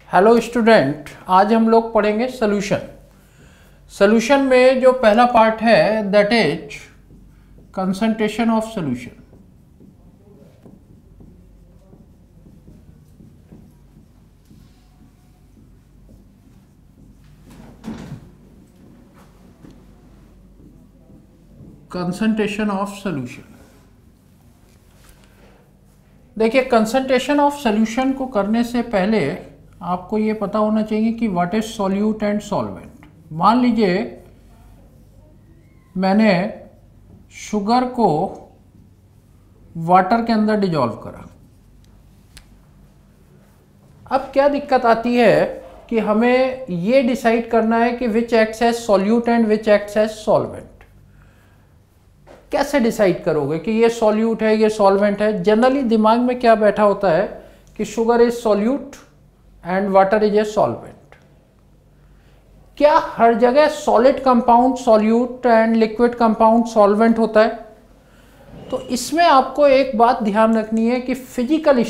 Hello student, आज हम लोग पढ़ेंगे सोल्यूशन। सोल्यूशन में जो पहला पार्ट है that is concentration of solution. Concentration of solution. देखिए, कंसंट्रेशन ऑफ सोल्यूशन को करने से पहले आपको ये पता होना चाहिए कि what is solute and solvent. मान लीजिए मैंने शुगर को वाटर के अंदर डिजॉल्व करा। अब क्या दिक्कत आती है कि हमें ये डिसाइड करना है कि which acts as solute and which acts as solvent. कैसे डिसाइड करोगे कि ये सॉल्यूट है ये सॉल्वेंट है? जनरली दिमाग में क्या बैठा होता है कि sugar is solute and water is a solvent. क्या हर जगह solid compound solute and liquid compound solvent होता है? तो इसमें आपको एक बात ध्यान रखनी है कि physical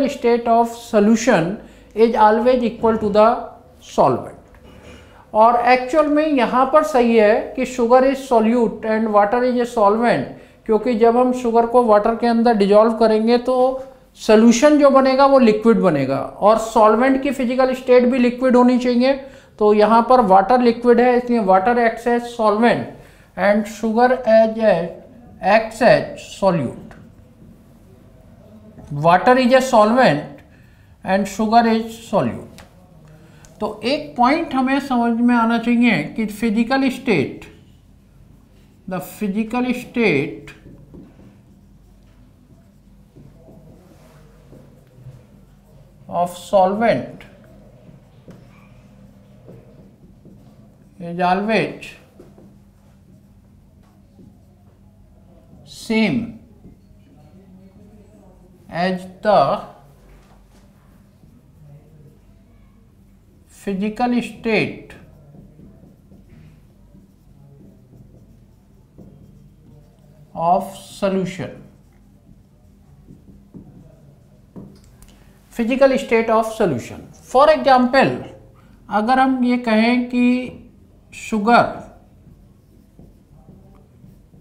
state of solution is always equal to the solvent. और एक्चुअल में यहाँ पर सही है कि sugar is solute and water is a solvent, क्योंकि जब हम शुगर को वाटर के अंदर डिजॉल्व करेंगे तो सोल्यूशन जो बनेगा वो लिक्विड बनेगा, और सॉल्वेंट की फिजिकल स्टेट भी लिक्विड होनी चाहिए। तो यहाँ पर वाटर लिक्विड है, इसलिए water acts as solvent and sugar acts as solute. Water is a solvent and sugar is solute. तो एक पॉइंट हमें समझ में आना चाहिए कि physical state of solvent is always same as the physical state of solution। Physical state of solution. For example, अगर हम ये कहें कि शुगर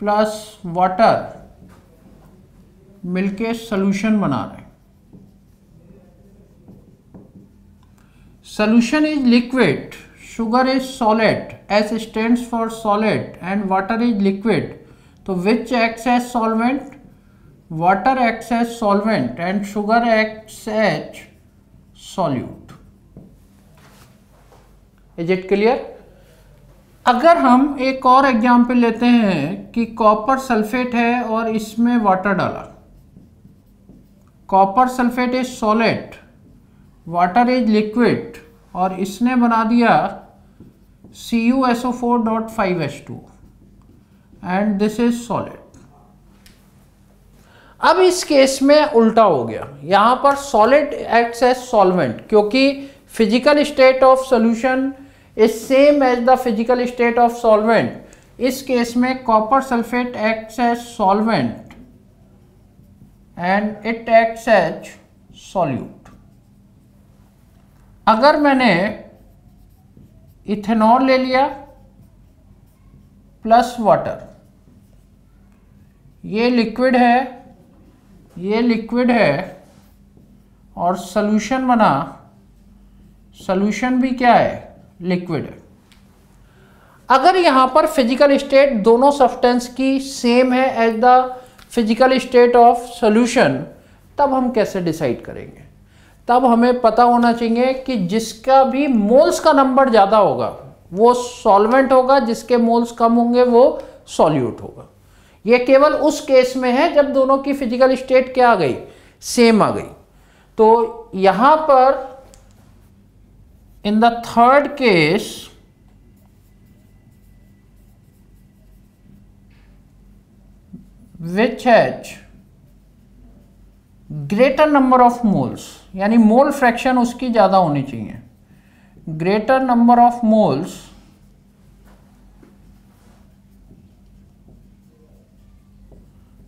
प्लस वाटर मिलके सोल्यूशन बना रहे हैं। Solution is liquid, sugar is solid, S stands for solid and water is liquid. तो which acts as solvent? Water acts as solvent and sugar acts as solute। Is it clear? अगर हम एक और example लेते हैं कि copper sulphate है और इसमें वाटर डाला। Copper sulphate is solid, water is liquid, और इसने बना दिया CuSO4.5H2 and this is solid. अब इस केस में उल्टा हो गया, यहां पर सॉलिड एक्ट्स एज सॉल्वेंट, क्योंकि physical state of solution is same as the physical state of solvent. इस केस में copper sulphate acts as solvent and it acts as solute. अगर मैंने इथेनॉल ले लिया प्लस वाटर, ये लिक्विड है, ये लिक्विड है, और सॉल्यूशन बना, सॉल्यूशन भी क्या है? लिक्विड है। अगर यहां पर फिजिकल स्टेट दोनों सब्सटेंस की सेम है as the physical state of solution, तब हम कैसे डिसाइड करेंगे? तब हमें पता होना चाहिए कि जिसका भी मोल्स का नंबर ज़्यादा होगा वो सॉल्वेंट होगा, जिसके मोल्स कम होंगे वो सॉल्यूट होगा। ये केवल उस केस में है जब दोनों की फिजिकल स्टेट क्या आ गई? सेम आ गई। तो यहां पर in the third case which has greater number of moles, यानी मोल फ्रैक्शन उसकी ज्यादा होनी चाहिए, greater number of moles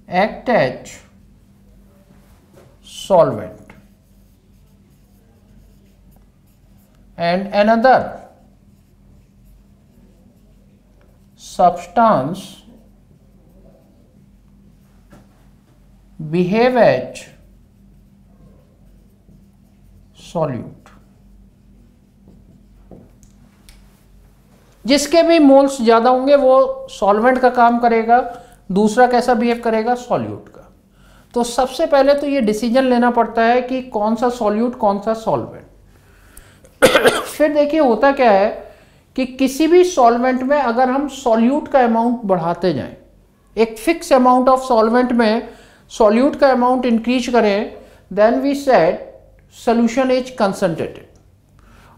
act as solvent। and another substance behave as solute। जिसके भी मोल्स ज्यादा होंगे वो सॉल्वेंट का काम करेगा, दूसरा कैसा बिहेव करेगा, सॉल्यूट का। तो सबसे पहले तो ये डिसीजन लेना पड़ता है कि कौन सा सॉल्यूट कौन सा सॉल्वेंट। फिर देखिए होता क्या है कि किसी भी सॉल्वेंट में अगर हम सॉल्यूट का अमाउंट बढ़ाते जाएं, एक फिक्स अमाउंट ऑफ सॉल्वेंट में सॉल्यूट का अमाउंट इंक्रीज करें, then we said solution is concentrated.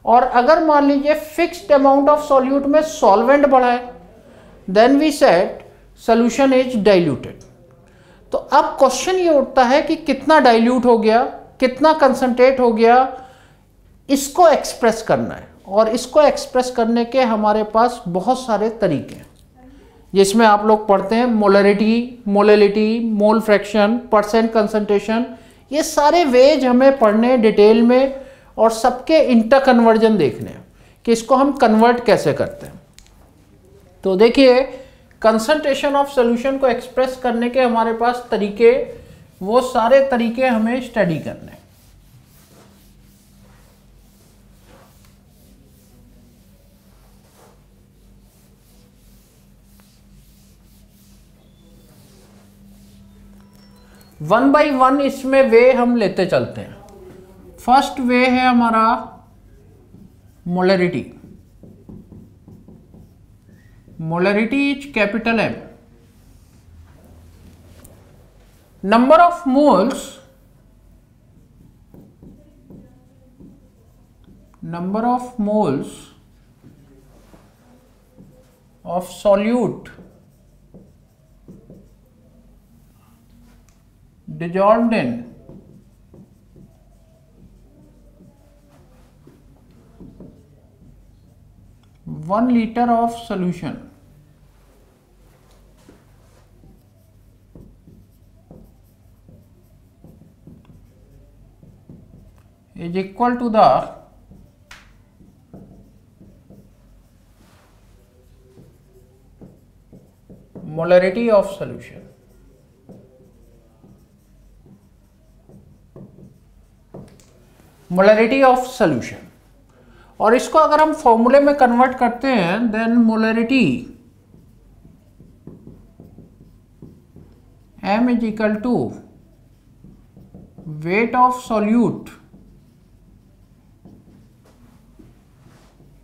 और अगर मान लीजिए फिक्स्ड अमाउंट ऑफ सॉल्यूट में सॉल्वेंट बढ़ाए, then we said solution is diluted. तो अब क्वेश्चन ये उठता है कि कितना डाइल्यूट हो गया, कितना कंसंट्रेट हो गया, इसको एक्सप्रेस करना है। और इसको एक्सप्रेस करने के हमारे पास बहुत सारे तरीके हैं, जिसमें आप लोग पढ़ते हैं molarity, molality, mole fraction, percent concentration. ये सारे वेज हमें पढ़ने डिटेल में और सबके इंटर कन्वर्जन देखने हैं कि इसको हम कन्वर्ट कैसे करते हैं। तो देखिए कंसंट्रेशन ऑफ सॉल्यूशन को एक्सप्रेस करने के हमारे पास तरीके, वो सारे तरीके हमें स्टडी करने हैं। वन बाई वन इसमें वे हम लेते चलते हैं। फर्स्ट वे है हमारा molarity. Molarity is capital M। Number of moles, number of moles of solute dissolved in 1 liter of solution is equal to the molarity of solution। Molarity of solution. और इसको अगर हम फॉर्मूले में कन्वर्ट करते हैं, then molarity M is equal to weight of solute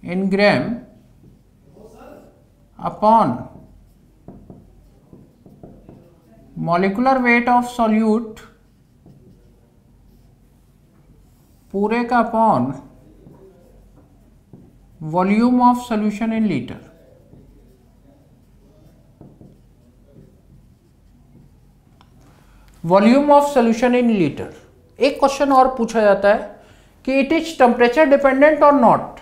in gram upon molecular weight of solute पूरे का upon volume of solution in litre. Volume of solution in litre. एक क्वेश्चन और पूछा जाता है कि इट इज टेम्परेचर डिपेंडेंट और not.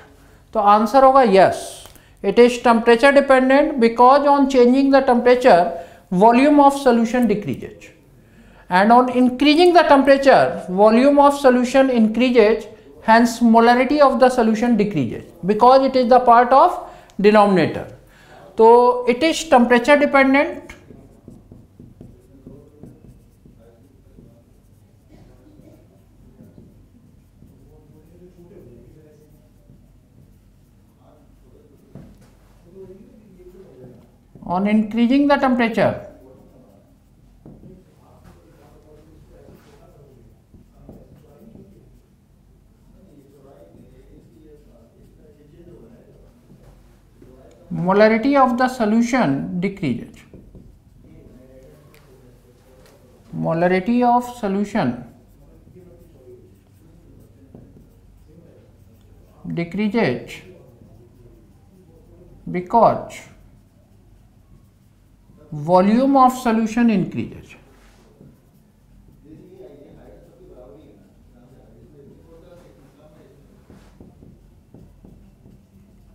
तो आंसर होगा yes, it is temperature dependent because on changing the temperature volume of solution decreases, and on increasing the temperature volume of solution increases, hence molarity of the solution decreases because it is the part of denominator. So it is temperature dependent on increasing the temperature molarity of the solution decreases। molarity of solution decreases because volume of solution increases।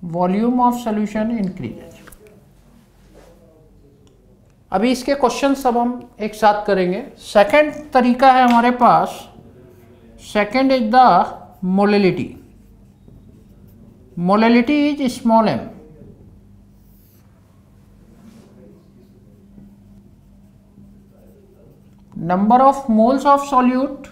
Volume of solution increases. अभी इसके question सब हम एक साथ करेंगे। Second तरीका है हमारे पास, second is the molarity. Molality is small m, number of moles of solute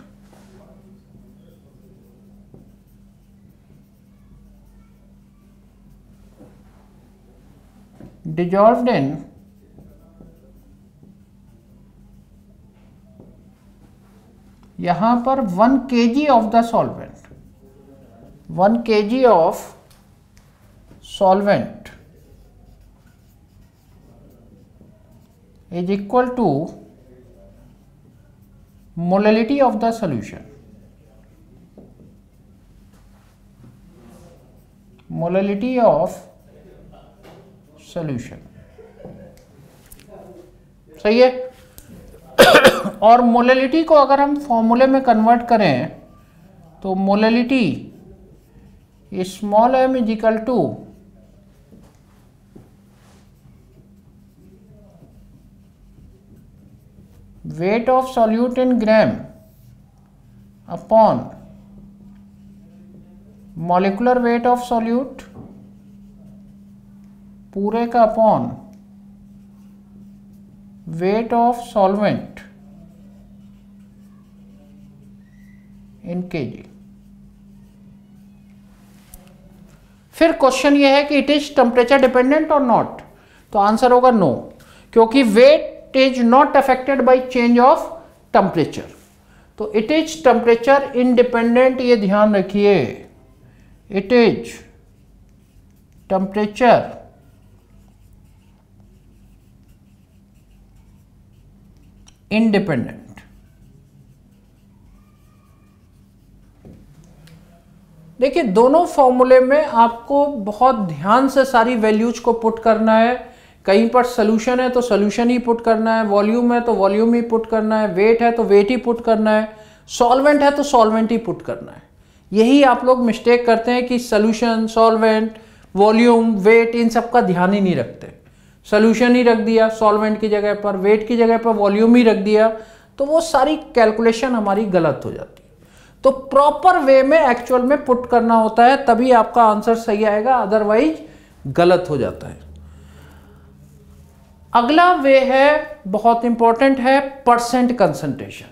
dissolved in यहां पर 1 kg of the solvent, 1 kg of solvent is equal to molality of the solution, molality of solution, सही है। और molality को अगर हम फॉर्मूले में कन्वर्ट करें तो molality small m is equal to weight of solute in gram upon molecular weight of solute पूरे का upon weight of solvent in kg। फिर क्वेश्चन ये है कि इट इज टेम्परेचर डिपेंडेंट और नॉट, तो आंसर होगा नो, क्योंकि weight is not affected by change of temperature. तो इट इज टेम्परेचर इंडिपेंडेंट, ये ध्यान रखिए, इट इज टेम्परेचर इंडिपेंडेंट। देखिए दोनों फॉर्मूले में आपको बहुत ध्यान से सारी वैल्यूज को पुट करना है। कहीं पर सोल्यूशन है तो सोल्यूशन ही पुट करना है, वॉल्यूम है तो वॉल्यूम ही पुट करना है, वेट है तो वेट ही पुट करना है, सॉल्वेंट है तो सॉल्वेंट ही पुट करना है। यही आप लोग मिस्टेक करते हैं कि सोल्यूशन, सॉल्वेंट, वॉल्यूम, वेट इन सब का ध्यान ही नहीं रखते। सोल्यूशन ही रख दिया सॉल्वेंट की जगह पर, वेट की जगह पर वॉल्यूम ही रख दिया, तो वो सारी कैलकुलेशन हमारी गलत हो जाती है। तो प्रॉपर वे में एक्चुअल में पुट करना होता है, तभी आपका आंसर सही आएगा, अदरवाइज गलत हो जाता है। अगला वे है, बहुत इंपॉर्टेंट है, परसेंट कंसंट्रेशन।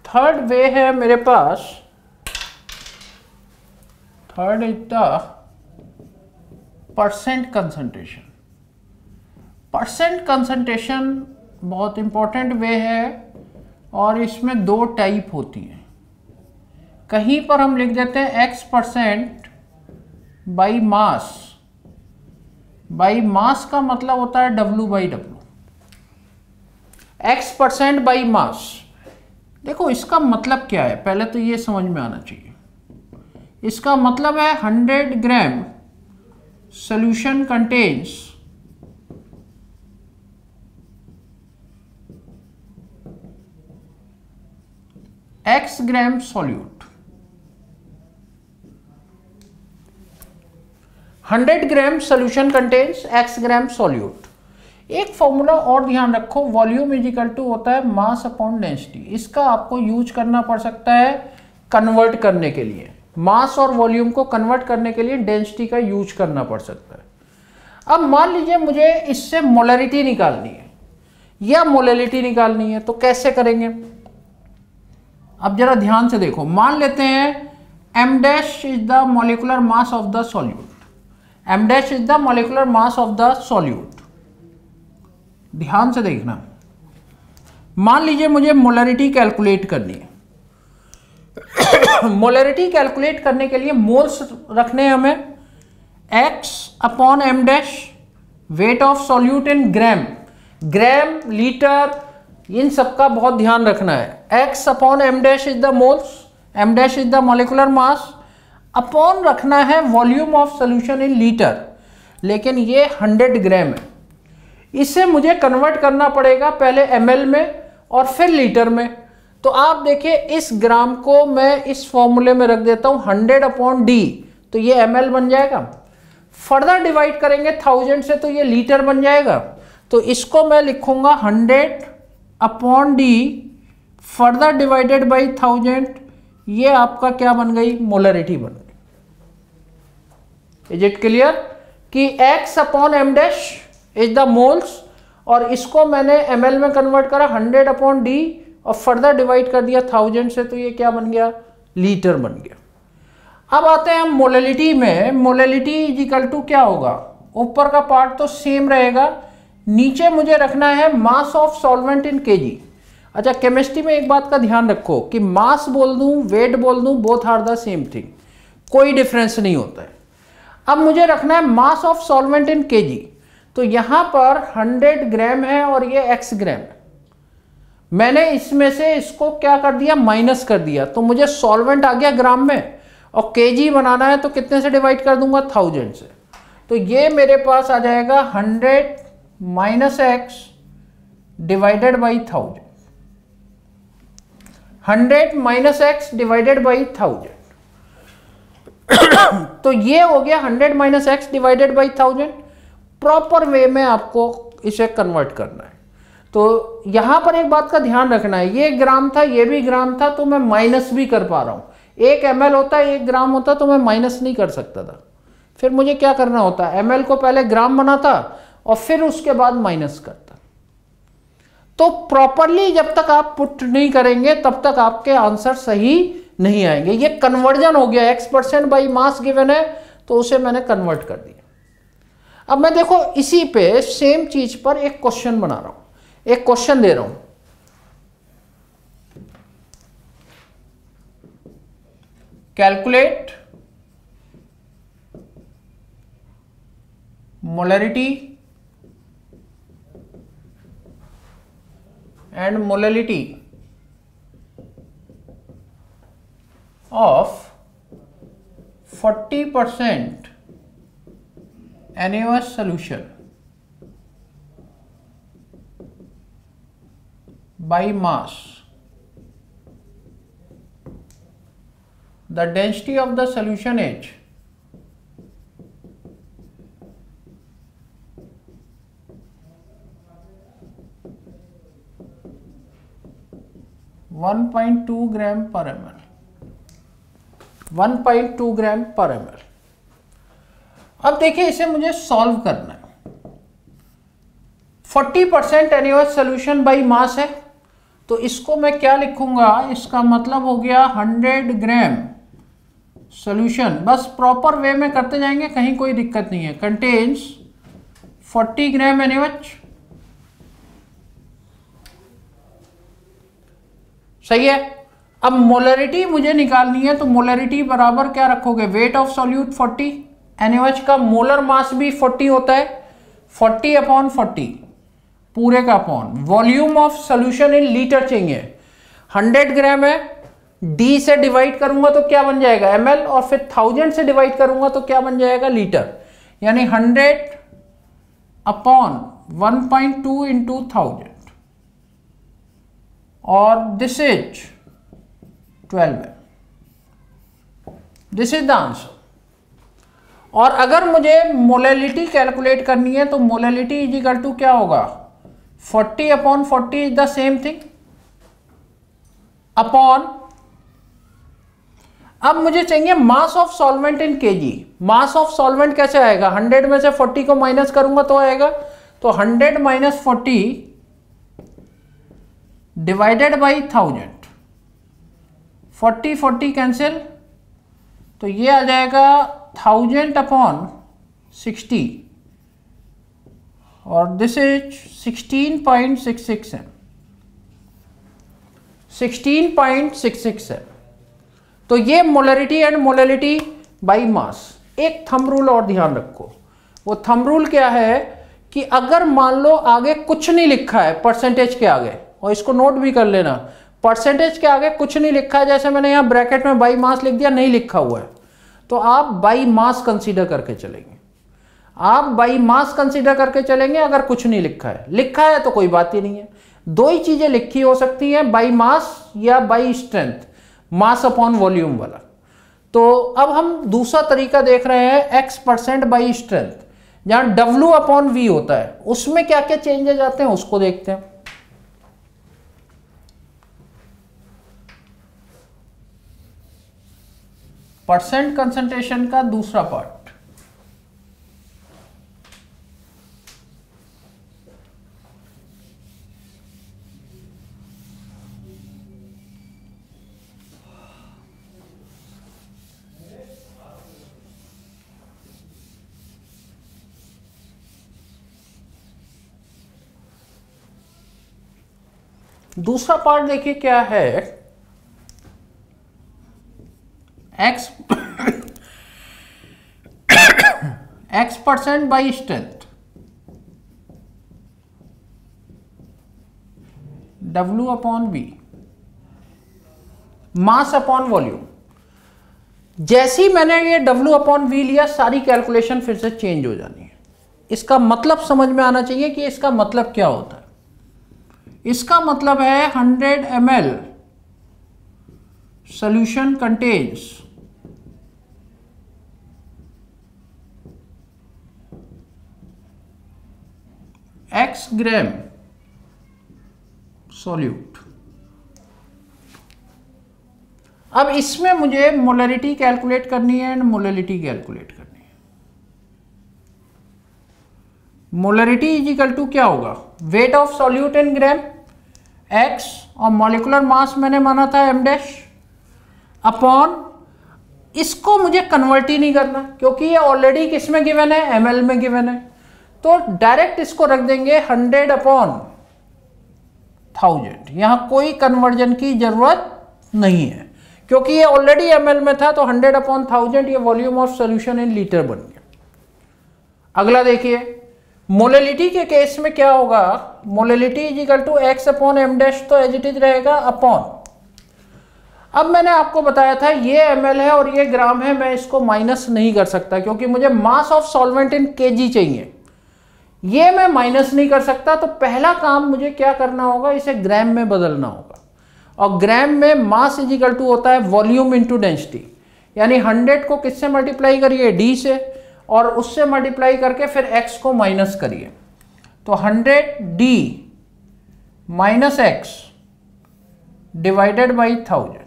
थर्ड वे है मेरे पास, third is the percent concentration. Percent concentration बहुत इंपॉर्टेंट वे है और इसमें दो टाइप होती हैं। कहीं पर हम लिख देते हैं x% by mass. By mass का मतलब होता है W/W, x% बाई मास। देखो इसका मतलब क्या है, पहले तो ये समझ में आना चाहिए। इसका मतलब है 100 ग्राम सॉल्यूशन कंटेन्स x ग्राम सॉल्यूट। 100 ग्राम सॉल्यूशन कंटेन्स x ग्राम सॉल्यूट। एक फॉर्मूला और ध्यान रखो, वॉल्यूम इज इक्वल टू होता है मास अपॉन डेंसिटी। इसका आपको यूज करना पड़ सकता है कन्वर्ट करने के लिए, मास और वॉल्यूम को कन्वर्ट करने के लिए डेंसिटी का यूज करना पड़ सकता है। अब मान लीजिए मुझे इससे मोलैरिटी निकालनी है या मोलैलिटी निकालनी है, तो कैसे करेंगे? अब जरा ध्यान से देखो, मान लेते हैं m' is the molecular mass of the solute. m' is the molecular mass of the solute. ध्यान से देखना, मान लीजिए मुझे मोलैरिटी कैलकुलेट करनी है। मोलैरिटी कैलकुलेट करने के लिए मोल्स रखने हैं हमें, x/m', weight of solute in gram. Gram, litre, इन सब का बहुत ध्यान रखना है। x/m' is the moles, m dash is the molecular mass, upon रखना है volume of solution in litre, लेकिन ये 100 ग्राम है। इसे मुझे कन्वर्ट करना पड़ेगा पहले ml में और फिर लीटर में। तो आप देखिए इस ग्राम को मैं इस फॉर्मूले में रख देता हूं 100/d, तो ये ml बन जाएगा। फर्दर डिवाइड करेंगे 1000 से तो ये लीटर बन जाएगा। तो इसको मैं लिखूंगा 100/d फर्दर डिवाइडेड बाई 1000, ये आपका क्या बन गई, मोलरिटी बन गई। इज इट क्लियर कि x upon m dash is the moles, और इसको मैंने ml में कन्वर्ट करा 100/d और फर्दर डिवाइड कर दिया 1000 से, तो ये क्या बन गया, लीटर बन गया। अब आते हैं हम मोलैलिटी में। मोलैलिटी इज इक्वल टू क्या होगा, ऊपर का पार्ट तो सेम रहेगा, नीचे मुझे रखना है mass of solvent in KG. अच्छा, केमिस्ट्री में एक बात का ध्यान रखो कि मास बोल दूं, वेट बोल दूं, both are the same thing, कोई डिफरेंस नहीं होता है। अब मुझे रखना है mass of solvent in KG, तो यहां पर 100 ग्राम है और ये x ग्राम है। मैंने इसमें से इसको क्या कर दिया, माइनस कर दिया, तो मुझे सॉल्वेंट आ गया ग्राम में, और केजी बनाना है तो कितने से डिवाइड कर दूंगा, 1000 से। तो ये मेरे पास आ जाएगा 100 minus x divided by 1000, 100 minus x divided by 1000। तो ये हो गया 100 minus x divided by 1000। Proper way में आपको इसे कन्वर्ट करना है। तो यहां पर एक बात का ध्यान रखना है, ये ग्राम था, ये भी ग्राम था, तो मैं माइनस भी कर पा रहा हूं। 1 ml होता, 1 ग्राम होता तो मैं माइनस नहीं कर सकता था। फिर मुझे क्या करना होता, ml को पहले ग्राम बनाता और फिर उसके बाद माइनस करता। तो प्रॉपरली जब तक आप पुट नहीं करेंगे तब तक आपके आंसर सही नहीं आएंगे। ये कन्वर्जन हो गया, x% बाई मास गिवन है तो उसे मैंने कन्वर्ट कर दिया। अब मैं देखो इसी पे सेम चीज पर एक क्वेश्चन बना रहा हूं, एक क्वेश्चन दे रहा हूं। Calculate molarity and molality of 40% NaOH solution by mass. The density of the solution is 1.2 ग्राम पर ml, 1.2 ग्राम पर ml। अब देखिए इसे मुझे सॉल्व करना है। 40% NaOH सोल्यूशन बाई मास है, तो इसको मैं क्या लिखूंगा, इसका मतलब हो गया 100 ग्राम सोल्यूशन। बस प्रॉपर वे में करते जाएंगे, कहीं कोई दिक्कत नहीं है। कंटेन्स 40 ग्राम NaOH, सही है। अब मोलरिटी मुझे निकालनी है, तो मोलरिटी बराबर क्या रखोगे, वेट ऑफ सॉल्यूट 40, NaOH का मोलर मास भी 40 होता है, 40/40 पूरे का upon volume of solution in litre चाहिए। 100 ग्राम है, D से डिवाइड करूंगा तो क्या बन जाएगा, ml, और फिर 1000 से डिवाइड करूंगा तो क्या बन जाएगा, लीटर। यानी 100/1.2 इंटू 1000, और दिस इज 12 है। This is the answer. और अगर मुझे मोलैलिटी कैलकुलेट करनी है तो मोलैलिटी इज इक्वल टू क्या होगा, 40/40 is the same thing, upon, अब मुझे चाहिए मास of solvent in KG. Mass of solvent कैसे आएगा, 100 में से 40 को माइनस करूंगा तो आएगा, तो 100 माइनस 40 डिवाइडेड बाई 1000, 40 कैंसिल, तो ये आ जाएगा 1000/60, और दिस इज 16.66 है, 16.66 है। तो ये molarity and molality by mass. एक थंब रूल और ध्यान रखो, वो थंब रूल क्या है कि अगर मान लो आगे कुछ नहीं लिखा है परसेंटेज के आगे, और इसको नोट भी कर लेना, परसेंटेज के आगे कुछ नहीं लिखा है, जैसे मैंने यहाँ ब्रैकेट में बाई मास लिख दिया, नहीं लिखा हुआ है, तो आप बाई मास कंसीडर करके चलेंगे। आप बाई मास कंसीडर करके चलेंगे अगर कुछ नहीं लिखा है। लिखा है तो कोई बात ही नहीं है। दो ही चीजें लिखी हो सकती हैं, बाई मास या by strength, mass upon volume वाला। तो अब हम दूसरा तरीका देख रहे हैं, x% बाई स्ट्रेंथ, जहां W अपॉन V होता है, उसमें क्या क्या चेंजेस आते हैं उसको देखते हैं। परसेंट कंसंट्रेशन का दूसरा पार्ट, दूसरा पार्ट देखिए क्या है, x% by strength, W upon V, mass upon volume. जैसे ही मैंने ये W अपॉन V लिया, सारी कैलकुलेशन फिर से चेंज हो जानी है। इसका मतलब समझ में आना चाहिए कि इसका मतलब क्या होता है। इसका मतलब है 100 ml solution contains x ग्राम सॉल्यूट। अब इसमें मुझे मोलरिटी कैलकुलेट करनी है एंड मोलरिटी कैलकुलेट करनी है। मोलरिटी इज इक्वल टू क्या होगा, wait of solute in gram, x और मॉलिक्यूलर मास मैंने माना था m डैश, अपॉन, इसको मुझे कन्वर्ट ही नहीं करना क्योंकि ये ऑलरेडी किस में गिवन है, ml में गिवन है। तो डायरेक्ट इसको रख देंगे 100 अपॉन 1000। यहां कोई कन्वर्जन की जरूरत नहीं है क्योंकि ये ऑलरेडी ml में था, तो 100 अपॉन 1000 ये volume of solution in litre बन गया। अगला देखिए, मोलरिटी के केस में क्या होगा, molarity is equal to x upon m dash, तो एज इट इज रहेगा अपॉन। अब मैंने आपको बताया था ये ml है और ये ग्राम है, मैं इसको माइनस नहीं कर सकता क्योंकि मुझे मास ऑफ सॉल्वेंट इन kg चाहिए, ये मैं माइनस नहीं कर सकता। तो पहला काम मुझे क्या करना होगा, इसे ग्राम में बदलना होगा, और ग्राम में मास इज इक्वल टू होता है वॉल्यूम इंटू डेंसिटी, यानी 100 को किससे मल्टीप्लाई करिए, d से, और उससे मल्टीप्लाई करके फिर x को माइनस करिए, तो 100d minus x divided by 1000।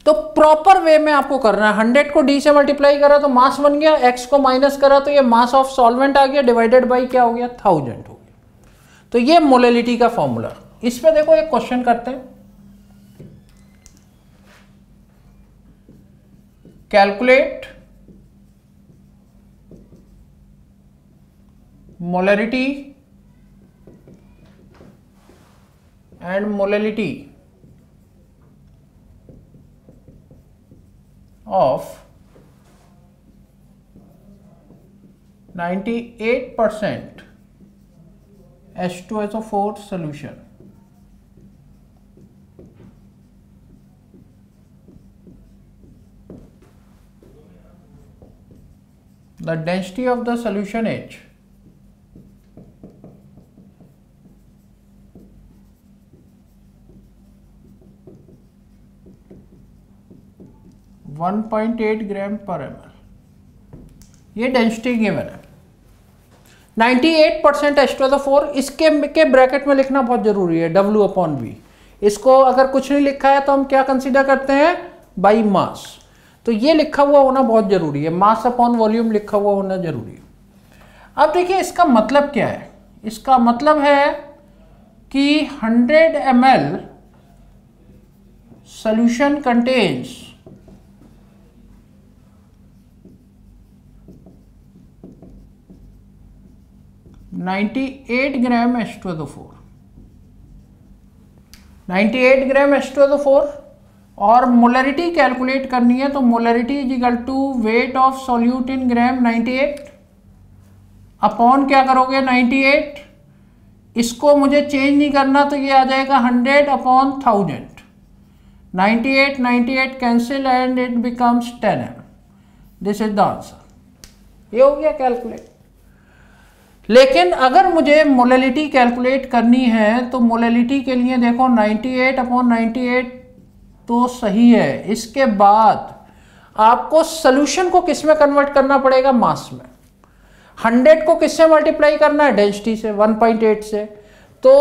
तो प्रॉपर वे में आपको करना है, 100 को d से मल्टीप्लाई करा तो मास बन गया, x को माइनस करा तो ये मास ऑफ सॉल्वेंट आ गया, डिवाइडेड बाई क्या हो गया, 1000 हो गया। तो ये मोलरिटी का फॉर्मूला। इस पे देखो एक क्वेश्चन करते हैं, calculate molarity and molarity of 98% H2SO4 solution. The density of the solution H (1.8 ग्राम पर ml). ये डेंसिटी गिवन है 98% H2SO4। इसके के ब्रैकेट में लिखना बहुत जरूरी है, W अपॉन V। इसको अगर कुछ नहीं लिखा है तो हम क्या कंसीडर करते हैं, बाई मास। तो ये लिखा हुआ होना बहुत जरूरी है, मास अपॉन वॉल्यूम लिखा हुआ होना जरूरी है। अब देखिए इसका मतलब क्या है, इसका मतलब है कि 100 ml solution contains 98 ग्राम H2SO4, 98 ग्राम H2SO4, और मोलरिटी कैलकुलेट करनी है। तो molarity is equal to weight of solute in gram 98 upon क्या करोगे 98 इसको मुझे चेंज नहीं करना, तो ये आ जाएगा 100/1000। 98 cancel and it becomes 10m। This is the answer. ये हो गया कैलकुलेट। लेकिन अगर मुझे मोलैलिटी कैलकुलेट करनी है तो मोलैलिटी के लिए देखो 98/98 तो सही है, इसके बाद आपको सोल्यूशन को किस में कन्वर्ट करना पड़ेगा, मास में। 100 को किससे मल्टीप्लाई करना है, डेंसिटी से, 1.8 से। तो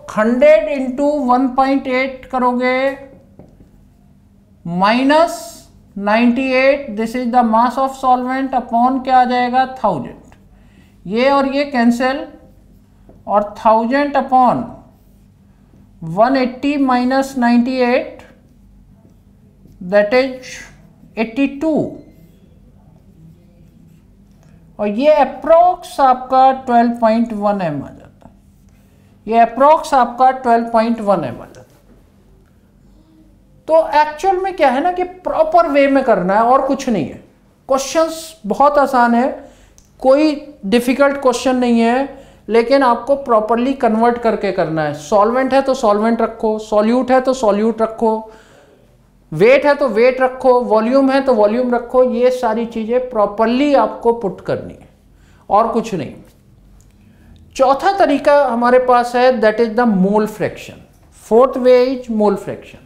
100 इंटू 1.8 करोगे -98, this is the mass of solvent, upon क्या आ जाएगा 1000। ये और ये कैंसिल, और 1000 अपॉन 180 माइनस 98 दैट इज 82, और ये अप्रोक्स आपका 12.1 m आ जाता है। ये अप्रोक्स आपका 12.1 m आ जाता है। तो एक्चुअल में क्या है ना कि प्रॉपर वे में करना है और कुछ नहीं है। क्वेश्चंस बहुत आसान है, कोई डिफिकल्ट क्वेश्चन नहीं है, लेकिन आपको प्रॉपरली कन्वर्ट करके करना है। सॉल्वेंट है तो सॉल्वेंट रखो, सॉल्यूट है तो सॉल्यूट रखो, वेट है तो वेट रखो, वॉल्यूम है तो वॉल्यूम रखो। ये सारी चीजें प्रॉपरली आपको पुट करनी है और कुछ नहीं। चौथा तरीका हमारे पास है, that is the mole fraction. Fourth way is mole fraction.